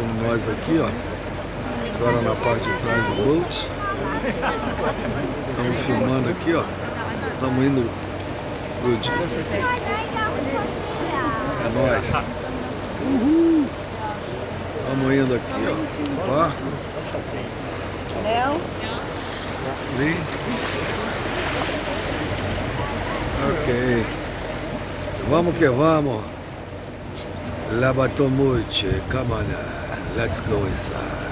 estamos nós aqui, ó. Agora na parte de trás do boat. Estamos filmando aqui, ó. Estamos indo pro dia. É nóis. Uhul. Estamos indo aqui, ó. Barco. Vem. Ok. Vamos que vamos. La batomuche. Come on. Let's go inside.